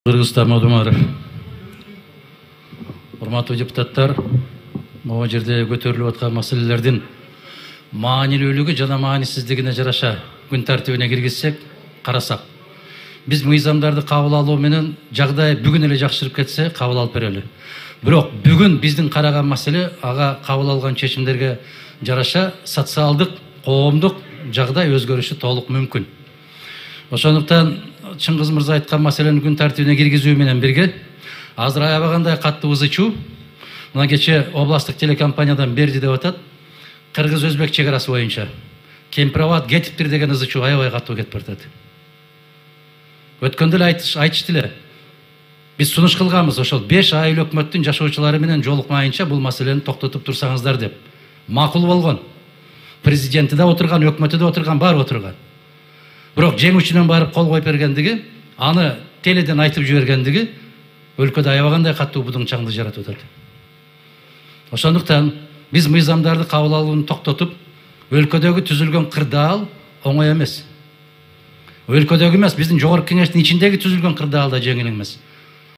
Кыргызстан Модумаров. Урматтуу депутаттар, могу жерде көтөрүлүп аткан маселелердин маанилүүлүгү жана маанисиздигине жараша күн тартибине киргизсек, карасак. Биз мыйзамдарды кабыл алуу менен жагдай бүгүн эле жакшырып кетсе, кабыл алып берели. Бирок бүгүн биздин караган маселе ага кабыл алган чечимдерге жараша социалдык, коомдук жагдай өзгөрүшү толук мүмкүн. Ошондуктан Чыңгыз Мырза айткан маселени күн тартибине киргизүү менен бирге азыр аябагандай каттуу ызы чуу. Мына кече областтык телекомпаниядан берди деп атат. Кыргыз-өзбек чек арасы боюнча Кемпирабад кетиптир деген ызы чуу аябай каттуу кетип баратат. Өткөндө эле айтышты эле. Биз сунуш кылганбыз, ошол 5 айыл өкмөттүн жашоочулары менен жолукмайынча бул маселени токтотуп турсаңыздар деп. Макул болгон. Президенти да отурган, өкмөтү да отурган, баары отурган. Бирок жеңүүчүнөн барып кол коюп бергендиги, аны теледен айтып жибергендиги өлкөдө аябагандай каттуу будуңчаңды жаратып атат. Ошондуктан биз мыйзамдарды кабыл алууну токтотуп, өлкөдөгү түзүлгөн кырдаал оңой эмес. Өлкөдөгү эмес, биздин жогорку кеңештин ичиндеги түзүлгөн кырдаал да жеңил эмес.